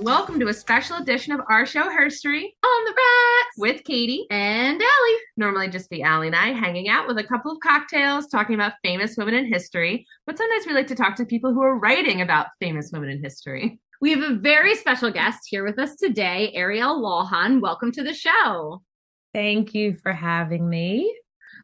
Welcome to a special edition of our show, Herstory, On the Racks with Katie. and Allie. Normally just be Allie and I hanging out with a couple of cocktails, talking about famous women in history. But sometimes we like to talk to people who are writing about famous women in history. We have a very special guest here with us today, Ariel Lawhon. Welcome to the show. Thank you for having me.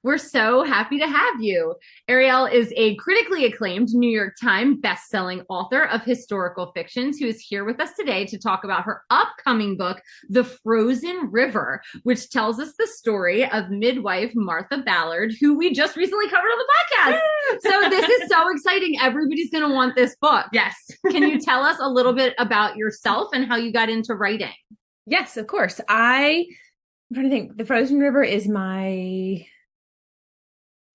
We're so happy to have you. Ariel is a critically acclaimed New York Times best-selling author of historical fictions who is here with us today to talk about her upcoming book, The Frozen River, which tells us the story of midwife Martha Ballard, who we just recently covered on the podcast. So this is so exciting. Everybody's going to want this book. Yes. Can you tell us a little bit about yourself and how you got into writing? Yes, of course. I'm trying to think. The Frozen River is my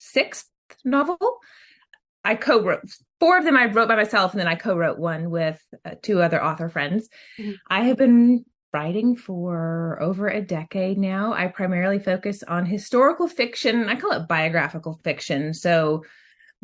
sixth novel. I co-wrote 4 of them. I wrote by myself, and then I co-wrote one with 2 other author friends. Mm-hmm. I have been writing for over a decade now. I primarily focus on historical fiction. I call it biographical fiction. So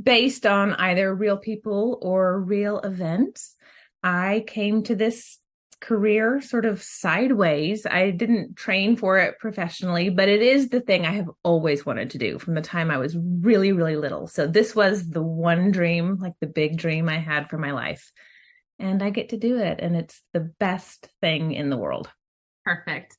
based on either real people or real events. I came to this career sort of sideways. I didn't train for it professionally, but it is the thing I have always wanted to do from the time I was really, really little. So this was the one dream, like the big dream I had for my life. And I get to do it. And it's the best thing in the world. Perfect.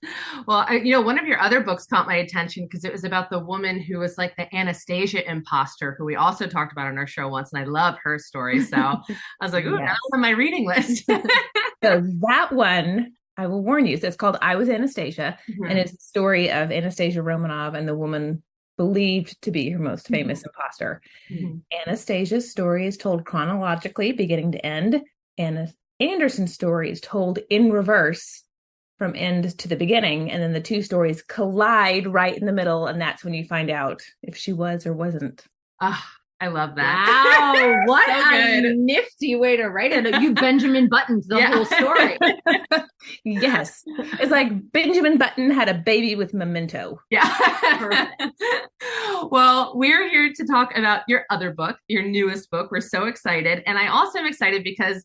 Well, one of your other books caught my attention because it was about the woman who was like the Anastasia imposter, who we also talked about on our show once, and I love her story. So I was like, ooh, yes. That's on my reading list. So that one, I will warn you, so it's called I Was Anastasia, and it's the story of Anastasia Romanov and the woman believed to be her most famous imposter. Anastasia's story is told chronologically, beginning to end. Anna Anderson's story is told in reverse, from end to the beginning, and then the 2 stories collide right in the middle, and that's when you find out if she was or wasn't. I love that. Wow, what So a good. Nifty way to write it. You Benjamin Buttoned the whole story. Yes. It's like Benjamin Button had a baby with Memento. Yeah. Well, we're here to talk about your other book, your newest book. We're so excited. And I also am excited because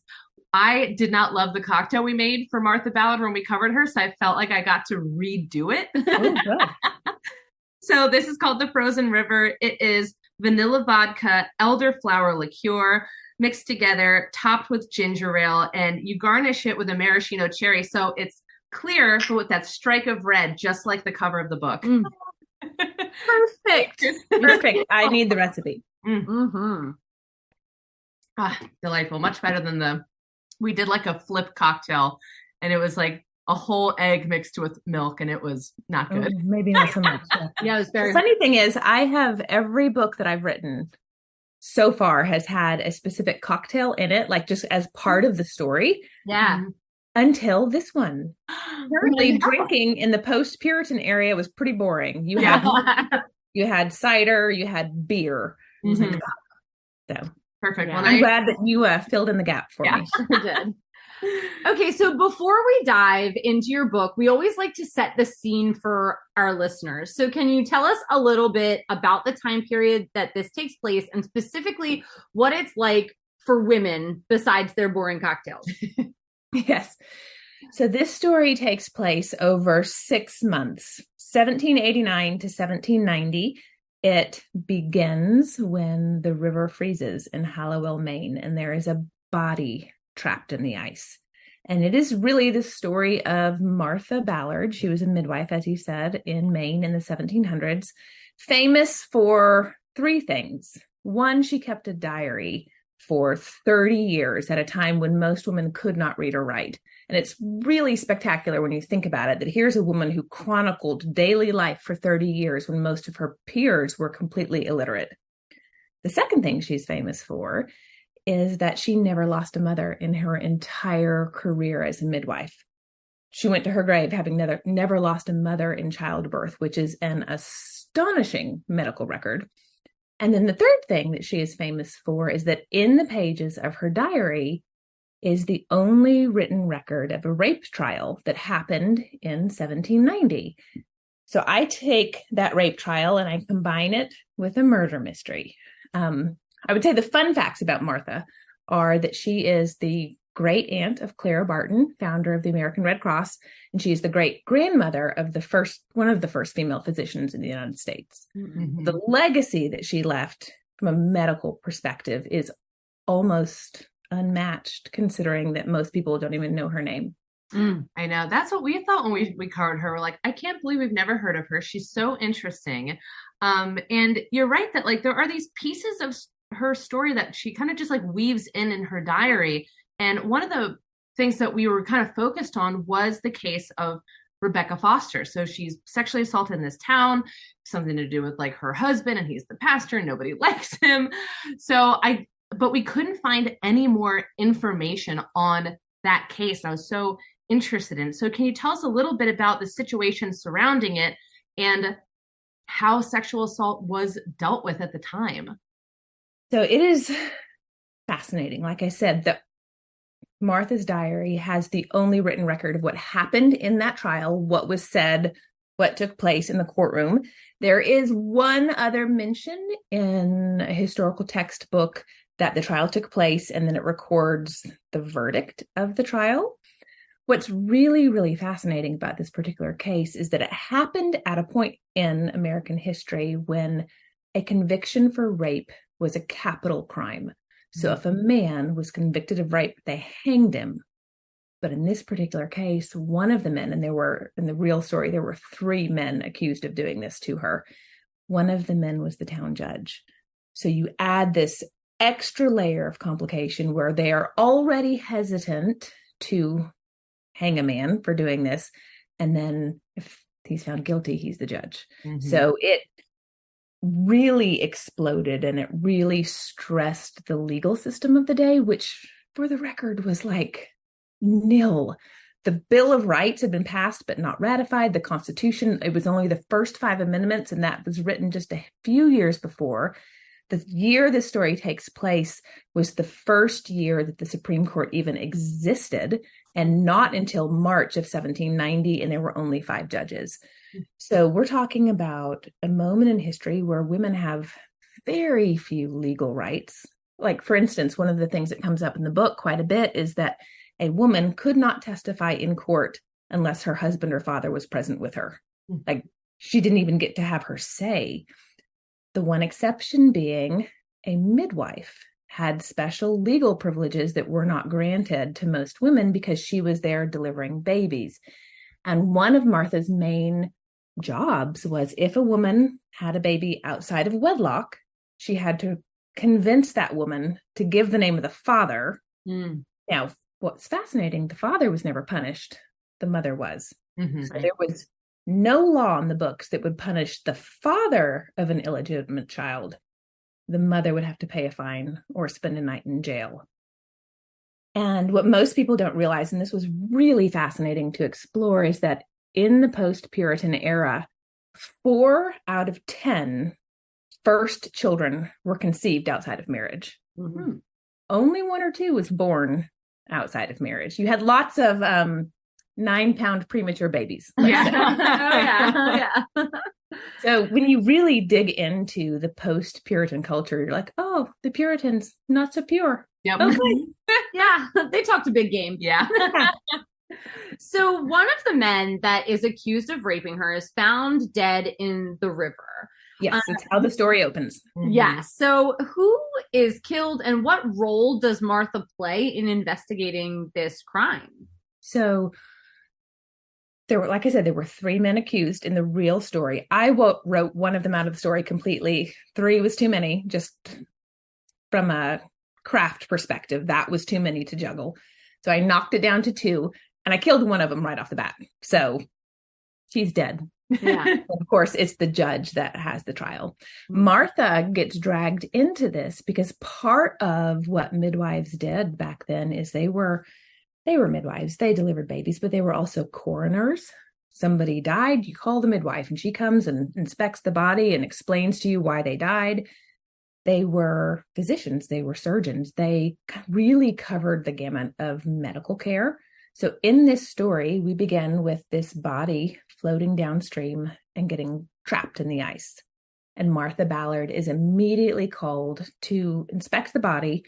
I did not love the cocktail we made for Martha Ballard when we covered her, so I felt like I got to redo it. Oh, good. So this is called The Frozen River. It is vanilla vodka, elderflower liqueur mixed together, topped with ginger ale, and you garnish it with a maraschino cherry. So it's clear, but with that strike of red, just like the cover of the book. Perfect. Perfect. I need the recipe. Delightful. Much better than we did like a flip cocktail, and it was like a whole egg mixed with milk, and it was not good. Maybe not so much. Yeah, it was very. The funny thing is, I have every book that I've written so far has had a specific cocktail in it, like just as part of the story. Yeah. Until this one. Apparently, drinking in the post-Puritan area was pretty boring. You had cider, you had beer. So Perfect. Yeah. Well, I'm glad that you filled in the gap for me. Sure did. Okay, so before we dive into your book, we always like to set the scene for our listeners. So can you tell us a little bit about the time period that this takes place, and specifically what it's like for women besides their boring cocktails? Yes. So this story takes place over 6 months, 1789 to 1790. It begins when the river freezes in Hallowell, Maine, and there is a body trapped in the ice. And it is really the story of Martha Ballard. She was a midwife, as you said, in Maine in the 1700s, famous for 3 things. One, she kept a diary for 30 years at a time when most women could not read or write. And it's really spectacular when you think about it, that here's a woman who chronicled daily life for 30 years when most of her peers were completely illiterate. The second thing she's famous for is that she never lost a mother in her entire career as a midwife. She went to her grave having never lost a mother in childbirth, which is an astonishing medical record. And then the third thing that she is famous for is that in the pages of her diary is the only written record of a rape trial that happened in 1790. So I take that rape trial and I combine it with a murder mystery. I would say the fun facts about Martha are that she is the great aunt of Clara Barton, founder of the American Red Cross, and she is the great grandmother of one of the first female physicians in the United States. Mm-hmm. The legacy that she left from a medical perspective is almost unmatched, considering that most people don't even know her name. I know. That's what we thought when we covered her. We're like, I can't believe we've never heard of her. She's so interesting. And you're right that like there are these pieces of her story that she kind of just like weaves in her diary. And one of the things that we were kind of focused on was the case of Rebecca Foster. So she's sexually assaulted in this town, something to do with like her husband, and he's the pastor and nobody likes him. But we couldn't find any more information on that case. I was so interested in. So can you tell us a little bit about the situation surrounding it and how sexual assault was dealt with at the time? So it is fascinating. Like I said, Martha's diary has the only written record of what happened in that trial, what was said, what took place in the courtroom. There is one other mention in a historical textbook that the trial took place, and then it records the verdict of the trial. What's really, really fascinating about this particular case is that it happened at a point in American history when a conviction for rape was a capital crime. So if a man was convicted of rape, they hanged him. But in this particular case, one of the men, and in the real story, there were 3 men accused of doing this to her. One of the men was the town judge. So you add this extra layer of complication where they are already hesitant to hang a man for doing this. And then if he's found guilty, he's the judge. Mm-hmm. So it really exploded, and it really stressed the legal system of the day, which for the record was like nil. The Bill of Rights had been passed but not ratified. The Constitution, it was only the first 5 amendments, and that was written just a few years before. The year this story takes place was the first year that the Supreme Court even existed, and not until March of 1790, and there were only 5 judges. So we're talking about a moment in history where women have very few legal rights. Like, for instance, one of the things that comes up in the book quite a bit is that a woman could not testify in court unless her husband or father was present with her. Like, she didn't even get to have her say. The one exception being a midwife had special legal privileges that were not granted to most women because she was there delivering babies. And one of Martha's main jobs was, if a woman had a baby outside of wedlock, she had to convince that woman to give the name of the father. Now, what's fascinating, the father was never punished. The mother was. Mm-hmm. So there was no law in the books that would punish the father of an illegitimate child. The mother would have to pay a fine or spend a night in jail. And what most people don't realize, and this was really fascinating to explore, is that in the post-Puritan era, 4 out of 10 first children were conceived outside of marriage. Mm-hmm. Only 1 or 2 was born outside of marriage. You had lots of 9-pound premature babies. Yeah. So when you really dig into the post-Puritan culture, you're like, oh, the Puritans, not so pure. Yep. Okay. Yeah, they talked a big game. Yeah. So one of the men that is accused of raping her is found dead in the river. Yes, that's how the story opens. Yeah. So who is killed, and what role does Martha play in investigating this crime? So there were, like I said, there were 3 men accused in the real story. I wrote one of them out of the story completely. 3 was too many, just from a craft perspective. That was too many to juggle. So I knocked it down to 2, and I killed one of them right off the bat. So she's dead. Yeah. Of course, it's the judge that has the trial. Martha gets dragged into this because part of what midwives did back then is they were midwives. They delivered babies, but they were also coroners. Somebody died, you call the midwife, and she comes and inspects the body and explains to you why they died. They were physicians. They were surgeons. They really covered the gamut of medical care. So in this story, we begin with this body floating downstream and getting trapped in the ice. And Martha Ballard is immediately called to inspect the body.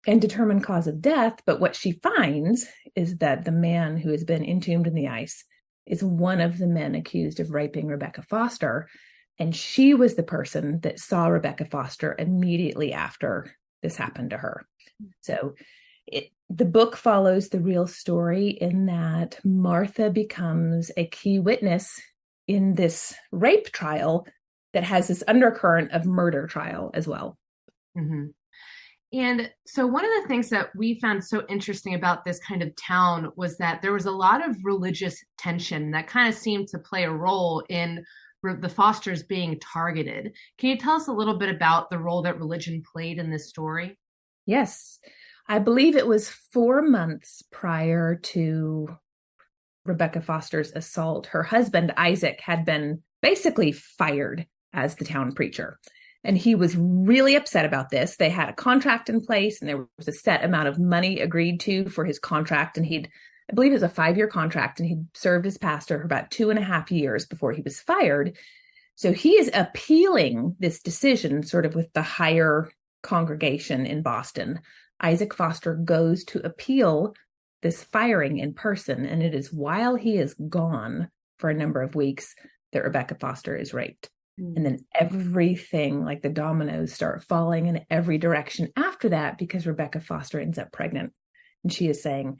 and determine cause of death. But what she finds is that the man who has been entombed in the ice is one of the men accused of raping Rebecca Foster. And she was the person that saw Rebecca Foster immediately after this happened to her. So the book follows the real story in that Martha becomes a key witness in this rape trial that has this undercurrent of murder trial as well. Mm-hmm. And so one of the things that we found so interesting about this kind of town was that there was a lot of religious tension that kind of seemed to play a role in the Fosters being targeted. Can you tell us a little bit about the role that religion played in this story? Yes. I believe it was 4 months prior to Rebecca Foster's assault. Her husband, Isaac, had been basically fired as the town preacher. And he was really upset about this. They had a contract in place and there was a set amount of money agreed to for his contract. And I believe it was a 5-year contract, and he'd served as pastor for about 2.5 years before he was fired. So he is appealing this decision sort of with the higher congregation in Boston. Isaac Foster goes to appeal this firing in person, and it is while he is gone for a number of weeks that Rebecca Foster is raped. And then everything, like the dominoes, start falling in every direction after that, because Rebecca Foster ends up pregnant. And she is saying,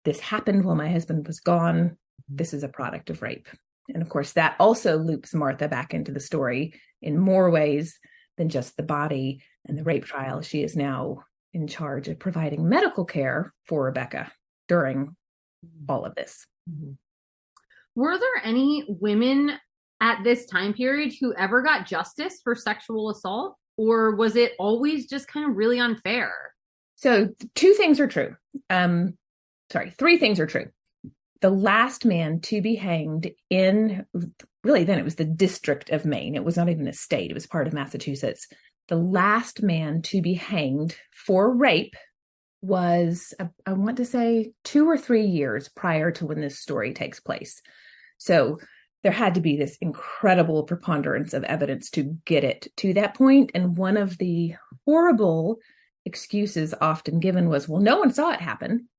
this happened while my husband was gone. This is a product of rape. And of course, that also loops Martha back into the story in more ways than just the body and the rape trial. She is now in charge of providing medical care for Rebecca during all of this. Were there any women at this time period who ever got justice for sexual assault? Or was it always just kind of really unfair? So 3 things are true. The last man to be hanged in, really then it was the District of Maine. It was not even a state. It was part of Massachusetts. The last man to be hanged for rape was, I want to say, 2 or 3 years prior to when this story takes place. So there had to be this incredible preponderance of evidence to get it to that point. And one of the horrible excuses often given was, well, no one saw it happen.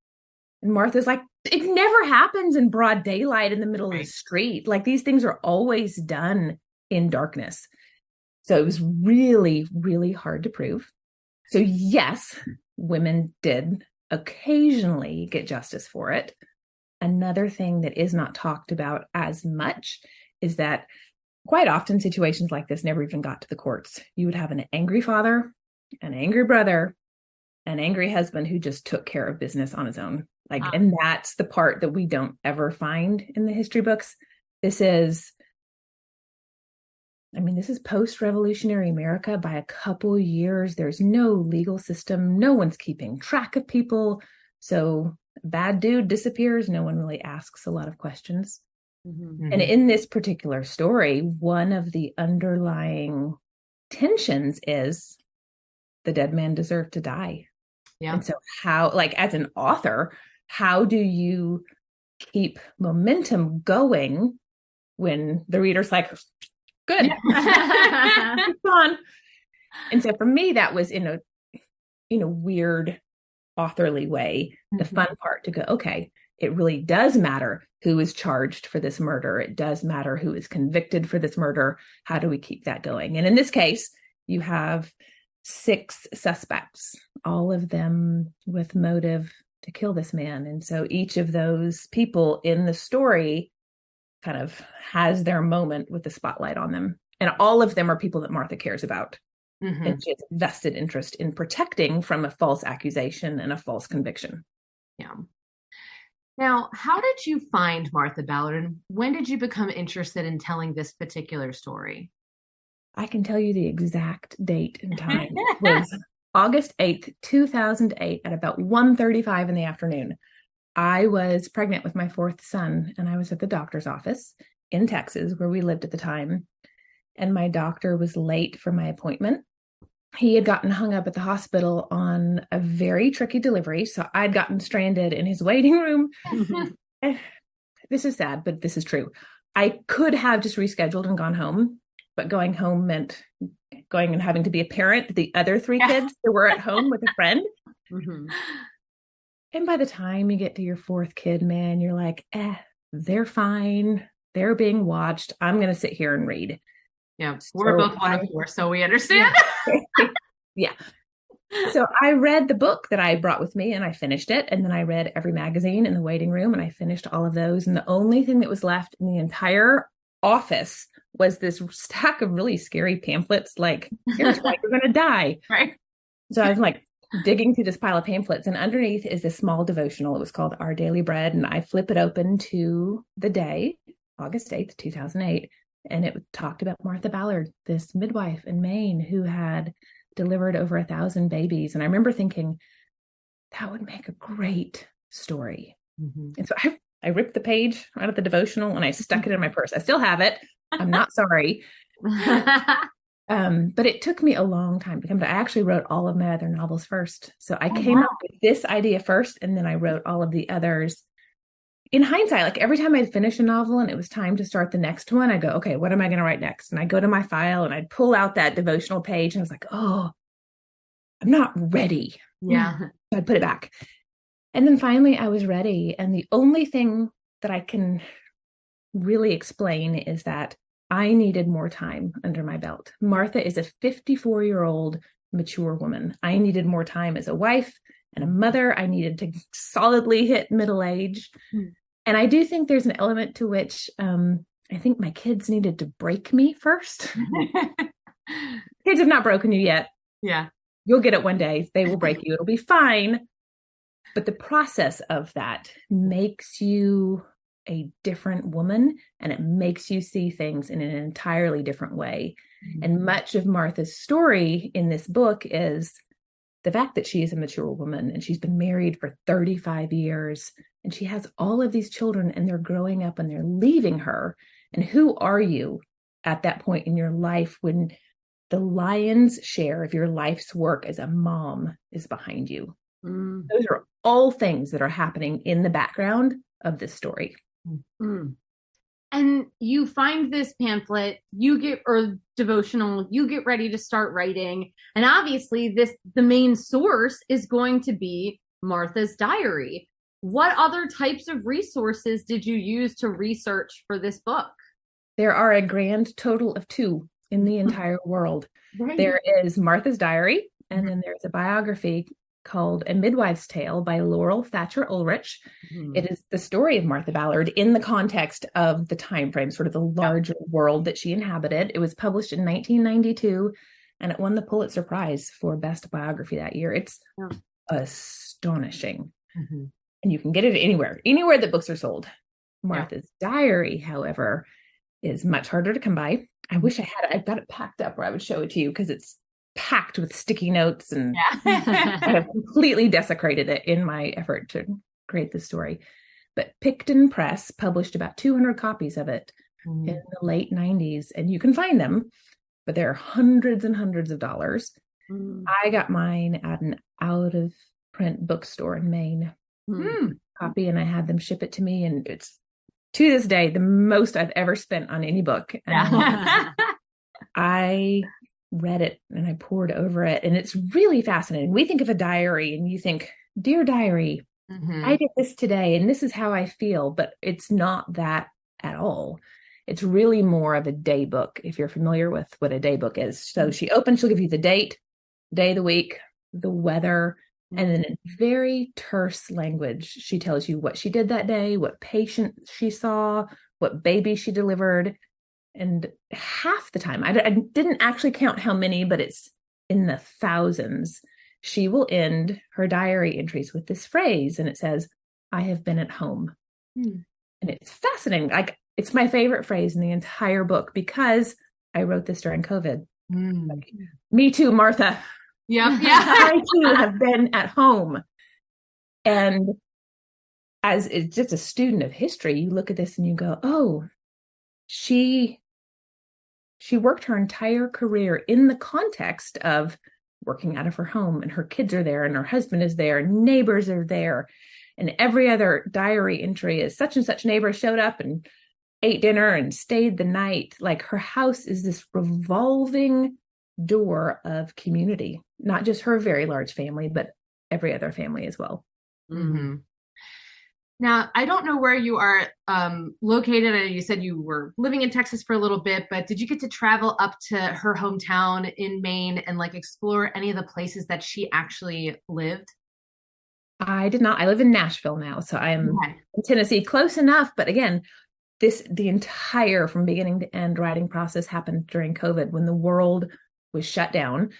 And Martha's like, it never happens in broad daylight in the middle of the street. Like, these things are always done in darkness. So it was really, really hard to prove. So yes, women did occasionally get justice for it. Another thing that is not talked about as much is that quite often situations like this never even got to the courts. You would have an angry father, an angry brother, an angry husband who just took care of business on his own. And that's the part that we don't ever find in the history books. This is post-revolutionary America by a couple years. There's no legal system. No one's keeping track of people. So a bad dude disappears. No one really asks a lot of questions. Mm-hmm. And in this particular story, one of the underlying tensions is the dead man deserved to die. Yeah. And so how, as an author, how do you keep momentum going when the reader's like, good, it's on. And so for me, that was in a weird authorly way, the fun part to go, okay, it really does matter who is charged for this murder. It does matter who is convicted for this murder. How do we keep that going? And in this case, you have 6 suspects, all of them with motive to kill this man. And so each of those people in the story kind of has their moment with the spotlight on them. And all of them are people that Martha cares about. Mm-hmm. And she has a vested interest in protecting from a false accusation and a false conviction. Yeah. Now, how did you find Martha Ballard, and when did you become interested in telling this particular story? I can tell you the exact date and time. It was August 8th, 2008 at about 1:35 in the afternoon. I was pregnant with my 4th son, and I was at the doctor's office in Texas, where we lived at the time. And my doctor was late for my appointment. He had gotten hung up at the hospital on a very tricky delivery, so I'd gotten stranded in his waiting room. This is sad, but this is true. I could have just rescheduled and gone home, but going home meant going and having to be a parent to the other three kids who were at home with a friend. Mm-hmm. And by the time you get to your fourth kid, man, you're like, they're fine. They're being watched. I'm going to sit here and read. Yeah, we're both one of four, so we understand. Yeah. So I read the book that I brought with me and I finished it. And then I read every magazine in the waiting room and I finished all of those. And the only thing that was left in the entire office was this stack of really scary pamphlets, like, here's why you're going to die. Right. So I was like digging through this pile of pamphlets, and underneath is this small devotional. It was called Our Daily Bread. And I flip it open to the day, August 8th, 2008. And it talked about Martha Ballard, this midwife in Maine who had delivered over 1,000 babies. And I remember thinking, that would make a great story. Mm-hmm. And so I ripped the page out of the devotional and I stuck it in my purse. I still have it. I'm not sorry. But it took me a long time to come to. I actually wrote all of my other novels first. So I came up with this idea first, and then I wrote all of the others. In hindsight, like every time I'd finish a novel and it was time to start the next one, I go, okay, what am I going to write next? And I go to my file and I'd pull out that devotional page and I was like, oh, I'm not ready. Yeah. So I'd put it back. And then finally I was ready. And the only thing that I can really explain is that I needed more time under my belt. Martha is a 54-year-old mature woman. I needed more time as a wife and a mother. I needed to solidly hit middle age. And I do think there's an element to which I think my kids needed to break me first. Kids have not broken you yet. Yeah. You'll get it one day. They will break you. It'll be fine. But the process of that makes you a different woman, and it makes you see things in an entirely different way. Mm-hmm. And much of Martha's story in this book is the fact that she is a mature woman and she's been married for 35 years and she has all of these children and they're growing up and they're leaving her. And who are you at that point in your life when the lion's share of your life's work as a mom is behind you? Mm. Those are all things that are happening in the background of this story. Mm. And you find this pamphlet, or devotional, you get ready to start writing. And obviously the main source is going to be Martha's diary. What other types of resources did you use to research for this book? There are a grand total of 2 in the entire world. Right. There is Martha's diary, and then there's a biography called A Midwife's Tale by Laurel Thatcher Ulrich. Mm-hmm. It is the story of Martha Ballard in the context of the time frame, sort of the larger world that she inhabited. It was published in 1992, and it won the Pulitzer Prize for Best Biography that year. It's astonishing. Mm-hmm. And you can get it anywhere that books are sold. Martha's diary, however, is much harder to come by. I wish I had it. I've got it packed up where I would show it to you because it's packed with sticky notes, and I have completely desecrated it in my effort to create this story. But Picton Press published about 200 copies of it in the late 90s, and you can find them, but they're hundreds and hundreds of dollars. I got mine at an out-of-print bookstore in Maine. Copy, and I had them ship it to me, and it's to this day the most I've ever spent on any book. I read it and I poured over it, and it's really fascinating. We think of a diary and you think, dear diary, I did this today and this is how I feel, but it's not that at all. It's really more of a day book, if you're familiar with what a day book is. So she opens, she'll give you the date, day of the week, the weather, and then in very terse language, she tells you what she did that day, what patient she saw, what baby she delivered. And half the time, I didn't actually count how many, but it's in the thousands, she will end her diary entries with this phrase, and it says, I have been at home. And it's fascinating. Like, it's my favorite phrase in the entire book because I wrote this during COVID. Like, me too, Martha. Yeah. I too have been at home. And as it's just a student of history, you look at this and you go, oh, she worked her entire career in the context of working out of her home, and her kids are there and her husband is there, and neighbors are there. And every other diary entry is such and such neighbor showed up and ate dinner and stayed the night. Like, her house is this revolving door of community, not just her very large family, but every other family as well. Mm-hmm. Now, I don't know where you are located. I know you said you were living in Texas for a little bit, but did you get to travel up to her hometown in Maine and like explore any of the places that she actually lived? I did not. I live in Nashville now, so I am in Tennessee, close enough. But again, the entire from beginning to end writing process happened during COVID when the world was shut down.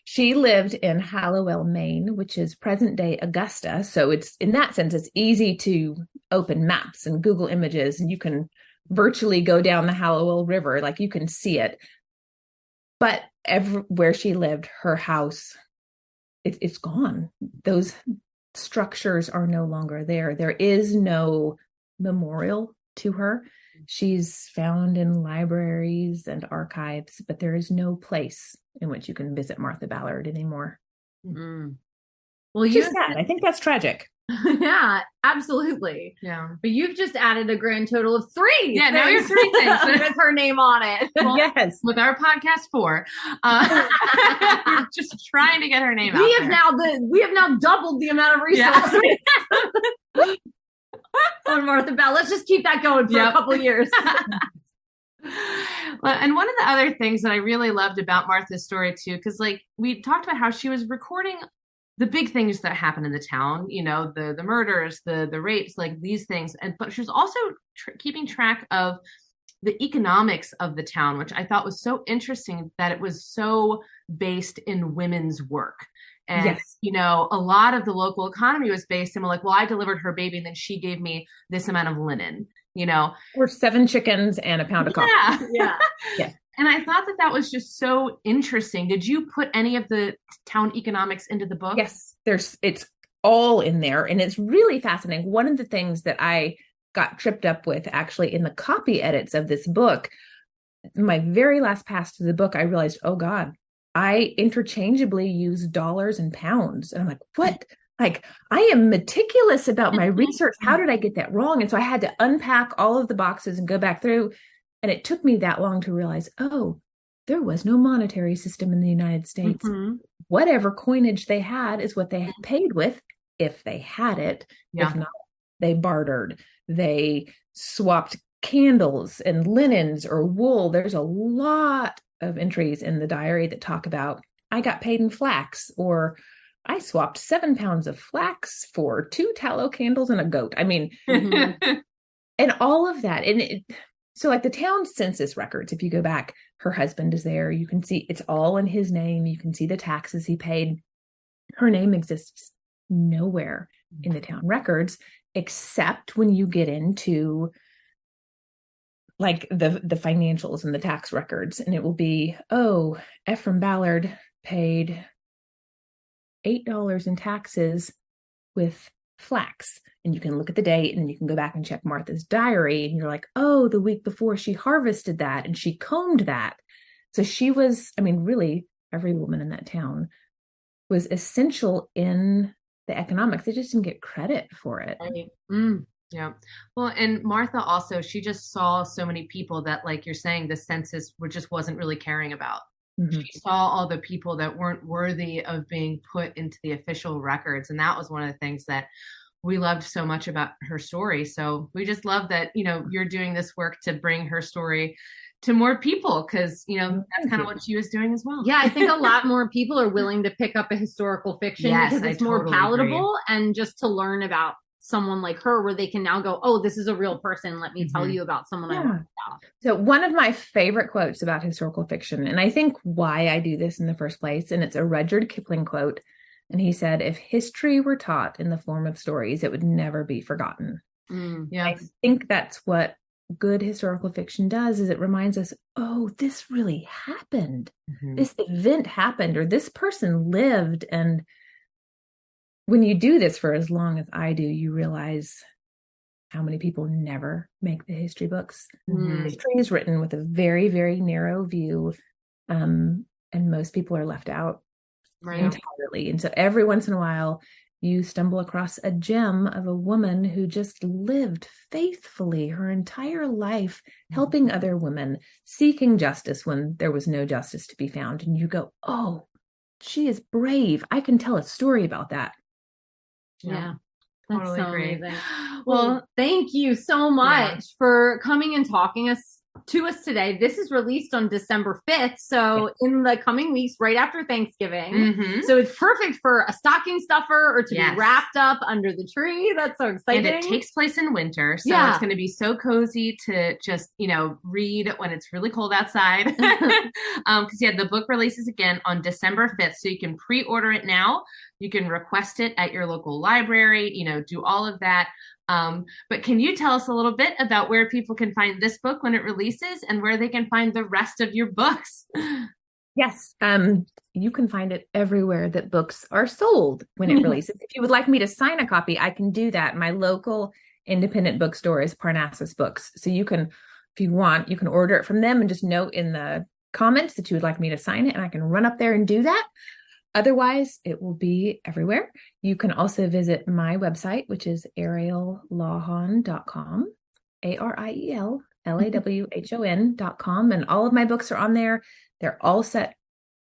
She lived in Hallowell, Maine, which is present day Augusta. So it's in that sense, it's easy to open maps and Google Images, and you can virtually go down the Hallowell River, like you can see it. But where she lived, her house, it's gone. Those structures are no longer there. There is no memorial to her. She's found in libraries and archives, but there is no place in which you can visit Martha Ballard anymore. Mm. Well, you're sad. I think that's tragic. Yeah, absolutely. Yeah. But you've just added a grand total of 3. Yeah, now you're 3 things with her name on it. Well, yes. With our podcast 4. Just trying to get her name out there. We have now doubled the amount of resources. Yeah. On Martha Ballard. Let's just keep that going for a couple of years. Well, and one of the other things that I really loved about Martha's story too, because like we talked about how she was recording the big things that happen in the town, you know, the murders, the rapes, like these things, but she was also keeping track of the economics of the town, which I thought was so interesting that it was so based in women's work. And, yes. You know, a lot of the local economy was based in like, well, I delivered her baby and then she gave me this amount of linen, you know. Or 7 chickens and a pound of coffee. Yeah. Yeah. And I thought that was just so interesting. Did you put any of the town economics into the book? Yes, it's all in there. And it's really fascinating. One of the things that I got tripped up with actually in the copy edits of this book, my very last pass to the book, I realized, oh God, I interchangeably use dollars and pounds. And I'm like, what? Like, I am meticulous about my research. How did I get that wrong? And so I had to unpack all of the boxes and go back through. And it took me that long to realize, oh, there was no monetary system in the United States. Mm-hmm. Whatever coinage they had is what they paid with, if they had it. Yeah. If not, they bartered. They swapped candles and linens or wool. There's a lot of entries in the diary that talk about, I got paid in flax, or I swapped 7 pounds of flax for 2 tallow candles and a goat. I mean, mm-hmm. And all of that. And so like the town census records, if you go back, her husband is there. You can see it's all in his name. You can see the taxes he paid. Her name exists nowhere in the town records, except when you get into like the financials and the tax records. And it will be, oh, Ephraim Ballard paid $8 in taxes with flax. And you can look at the date and then you can go back and check Martha's diary. And you're like, oh, the week before she harvested that and she combed that. So she was, I mean, really every woman in that town was essential in the economics. They just didn't get credit for it. Right. Yeah. Well, and Martha also, she just saw so many people that, like you're saying, the census just wasn't really caring about. Mm-hmm. She saw all the people that weren't worthy of being put into the official records. And that was one of the things that we loved so much about her story. So we just love that, you know, you're doing this work to bring her story to more people, because, you know, that's kind of what she was doing as well. Yeah, I think a lot more people are willing to pick up a historical fiction because it's more palatable and just to learn about someone like her, where they can now go, oh, this is a real person. Let me tell you about someone I learned about. So one of my favorite quotes about historical fiction, and I think why I do this in the first place, and it's a Rudyard Kipling quote. And he said, if history were taught in the form of stories, it would never be forgotten. Yeah. I think that's what good historical fiction does, is it reminds us, oh, this really happened. Mm-hmm. This event happened, or this person lived. And when you do this for as long as I do, you realize how many people never make the history books. Mm-hmm. History is written with a very, very narrow view. And most people are left out entirely. And so every once in a while, you stumble across a gem of a woman who just lived faithfully her entire life, helping other women, seeking justice when there was no justice to be found. And you go, oh, she is brave. I can tell a story about that. Yeah. That's Totally so agree. amazing. Well, thank you so much for coming and talking to us today. This is released on December 5th, so in the coming weeks, right after Thanksgiving. So it's perfect for a stocking stuffer or to be wrapped up under the tree. That's so exciting. And it takes place in winter, so it's going to be so cozy to just, read when it's really cold outside. Because the book releases again on December 5th, so you can pre-order it now. You can request it at your local library, do all of that. But can you tell us a little bit about where people can find this book when it releases and where they can find the rest of your books? Yes. You can find it everywhere that books are sold when it releases. If you would like me to sign a copy, I can do that. My local independent bookstore is Parnassus Books. So you can, if you want, you can order it from them and just note in the comments that you would like me to sign it, and I can run up there and do that. Otherwise, it will be everywhere. You can also visit my website, which is ariellawhon.com, ArielLawhon.com. And all of my books are on there. They're all set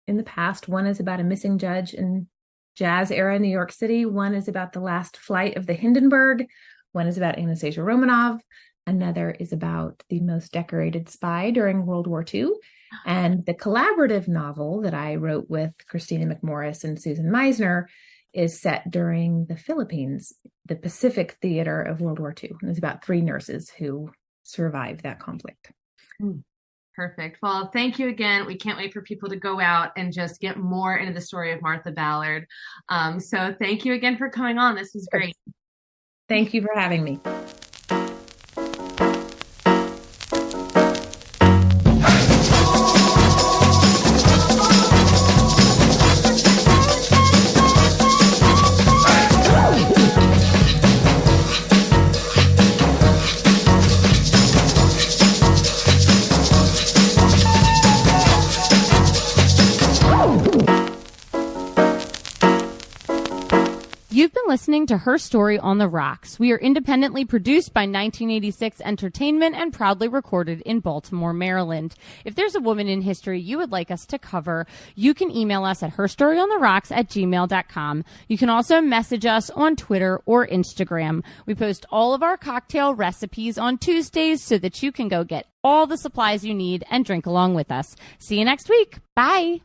in the past. One is about a missing judge in jazz era New York City. One is about the last flight of the Hindenburg. One is about Anastasia Romanov. Another is about the most decorated spy during World War II. And the collaborative novel that I wrote with Christina McMorris and Susan Meisner is set during the Philippines, the Pacific theater of World War II. And it's about 3 nurses who survived that conflict. Perfect. Well, thank you again. We can't wait for people to go out and just get more into the story of Martha Ballard. So thank you again for coming on. This was great. Thank you for having me. You've been listening to Her Story on the Rocks. We are independently produced by 1986 Entertainment and proudly recorded in Baltimore, Maryland. If there's a woman in history you would like us to cover, you can email us at herstoryontheRocks@gmail.com. You can also message us on Twitter or Instagram. We post all of our cocktail recipes on Tuesdays so that you can go get all the supplies you need and drink along with us. See you next week. Bye.